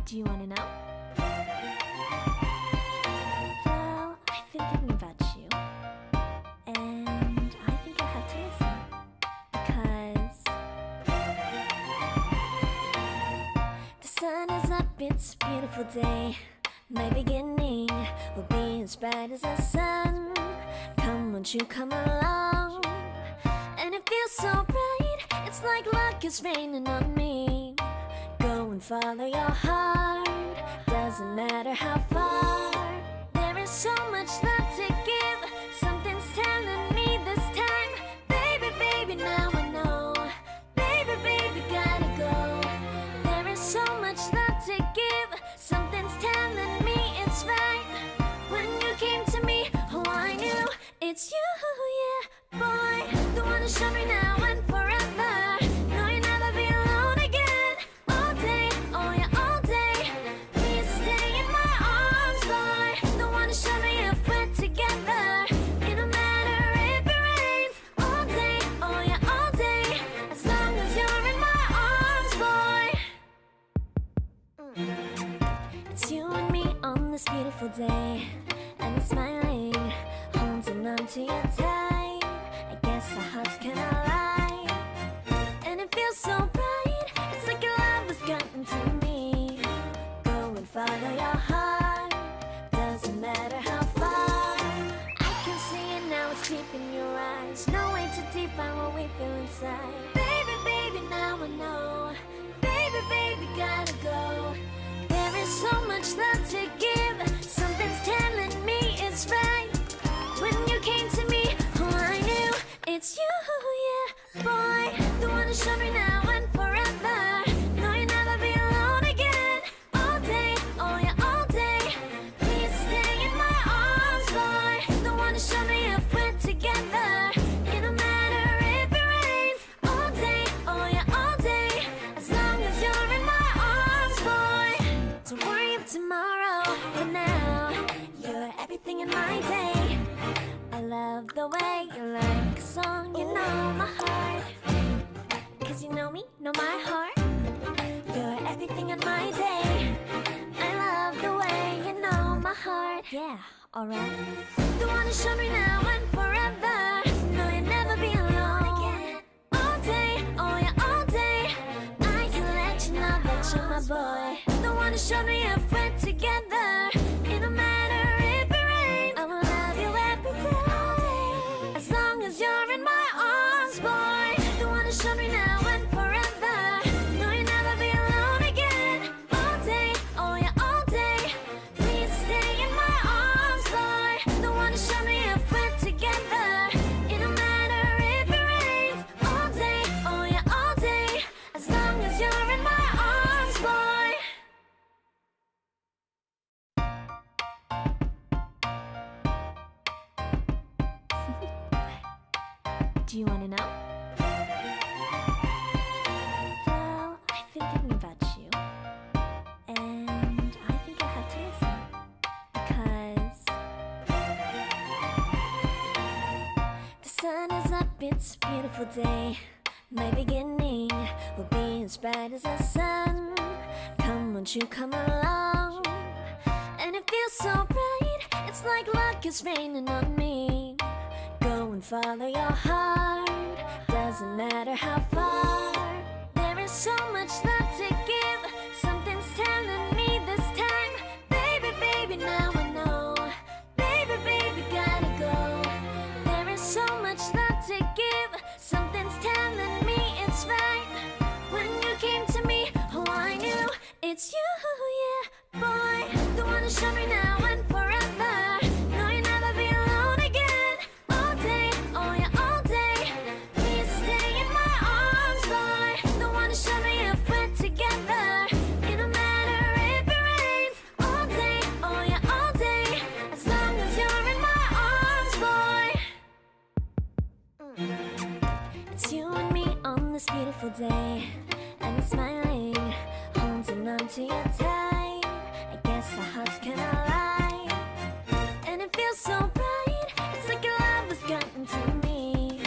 Do you want to know? Well, I've been thinking about you, and I think I have to listen, because the sun is up, it's a beautiful day. My beginning will be as bright as the sun. Come, won't you come along? And it feels so bright, it's like luck is raining on me. Go and follow your heart, doesn't matter how far. There is so much love to give, something's telling me this time. Baby, baby, now I know. Baby, baby, gotta go. There is so much love to give, something's telling me it's right. When you came to me, oh, I knew it's you, yeah, boy. The one to show me now and forever. No, you'll never be alone again. All day, oh yeah, all day. Please stay in my arms, boy. The one to show me if we're together. It don't matter if it rains. All day, oh yeah, all day. As long as you're in my arms, boy. It's you and me on this beautiful day, and you're smiling, holding on to you tight. I guess our hearts can align, and it feels so bright. It's like your love has gotten to me. Go and follow your heart, doesn't matter how far. I can see it now, it's deep in your eyes. No way to define what we feel inside. Baby, baby, now I know. Baby, baby, gotta go. There is so much love to give, something's telling me it's right. When you came to me, oh, I knew it's you, yeah, boy. The one to show me now and forever. No, you'll never be alone again. All day, oh yeah, all day. Please stay in my arms, boy. The one to show me if we're together. It don't matter if it rains. All day, oh yeah, all day. As long as you're in my arms, boy. Don't worry of tomorrow, for now you're everything in my day. I love the way you like a song, you know my heart. Cause you know me, know my heart. You're everything in my day. I love the way you know my heart. Yeah, alright. The one to show me now and forever. No, you'll never be alone again. All day, oh yeah, all day. I can let you know that you're my boy. The one to show me if we're together. It don't matter if it rains. I will love you every day. As long as you're in my arms, boy. The one to show me now and forever. No, you'll never be alone again. All day, oh yeah, all day. Please stay in my arms, boy. The one to show me if we're together. It don't matter if it rains. All day, oh yeah, all day. As long as you're in my arms, boy. Do you want to know? Well, I've been thinking about you, and I think I have to listen, because the sun is up, it's a beautiful day. My beginning will be as bright as the sun. Come, won't you come along? And it feels so bright, it's like luck is raining on me. Go and follow your heart, doesn't matter how far. There is so much love to give, something's telling me this time. Baby, baby, now I know. Baby, baby, gotta go. There is so much love to give, something's telling me it's right. When you came to me, oh, I knew it's you, yeah, boy. The one to show me now and forever. No, you'll never be alone again. All day, oh yeah, all day. Please stay in my arms, boy. The one to show me if we're together. It don't matter if it rains. All day, oh yeah, all day. As long as you're in my arms, boy. It's you and me on this beautiful day, and you're smiling, holding on to you tight. I guess our hearts can align, and it feels so bright. It's like your love has gotten to me.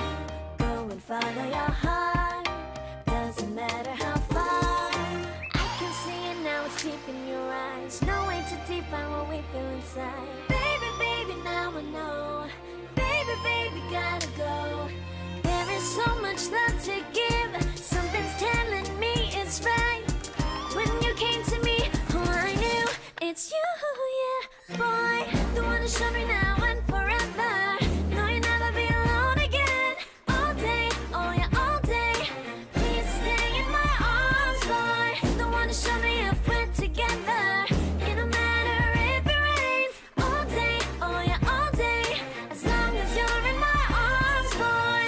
Go and follow your heart, doesn't matter how far. I can see it now, it's deep in your find what we feel inside. Baby, baby, now I know. Baby, baby, gotta go. There is so much love to give. Something's telling me it's right. When you came to me, oh, I knew it's you, yeah, boy. The one to show me now and forever. No, you'll never be alone again. All day, oh yeah, all day. Please stay in my arms, boy. The one to show me if we're together. It don't matter if it rains. All day, oh yeah, all day. As long as you're in my arms, boy.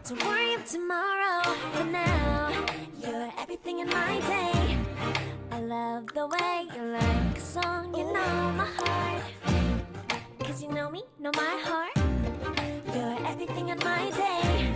Don't worry of tomorrow. For now, you're everything in my day. I love the way you like a song. You know my heart. Cause you know me, know my heart. You're everything in my day.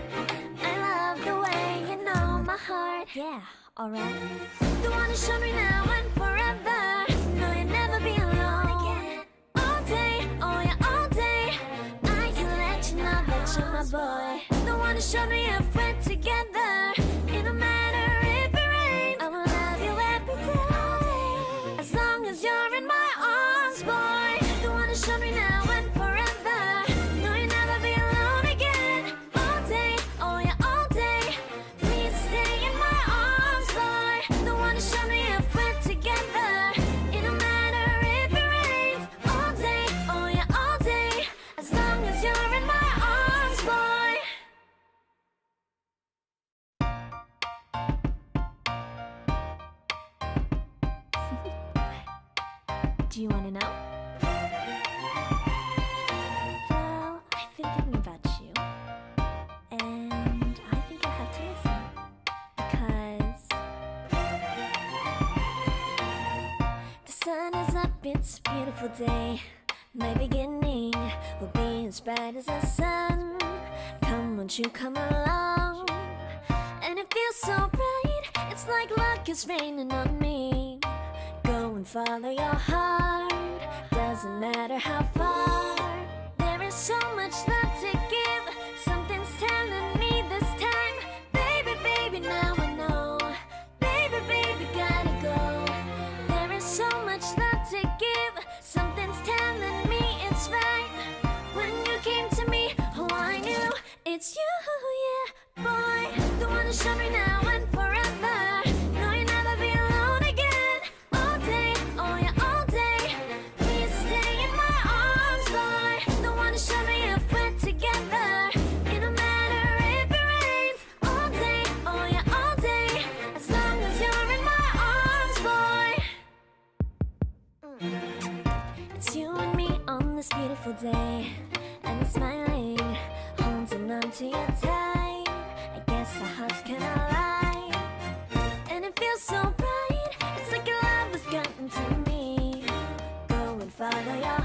I love the way you know my heart. Yeah, alright. The one to show me now and forever. No, you'll never be alone again. All day, oh yeah, all day. I can let you know that you're my boy. The one to show me if we're together. It don't matter if it rains. I will love you every day. As long as you're in my arms, boy. The one to show me now and forever. No, you'll never be alone again. All day, oh yeah, all day. Please stay in my arms, boy. The one to show me if we're together. It don't matter if it rains. All day, oh yeah, all day. As long as you're in my arms, boy. Do you want to know? Well, I've been thinking about you, and I think I have to listen, because the sun is up, it's a beautiful day. My beginning will be as bright as the sun. Come, won't you come along? And it feels so bright, it's like luck is raining on me. Go and follow your heart, doesn't matter how far. There is so much love to give. Something's telling me this time. Baby, baby, now I know. Baby, baby, gotta go. There is so much love to give. Something's telling me it's right. When you came to me, oh, I knew it's you, yeah, boy. The one to show me now and forever. No, you'll never be alone again. All day, oh yeah, all day. Please stay in my arms, boy. The one to show me if we're together. It don't matter if it rains. All day, oh yeah, all day. As long as you're in my arms, boy. It's you and me on this beautiful day, and it's smiling, holding on to you tight. I guess our hearts can align, and it feels so bright. It's like your love has gotten to me. Go and follow your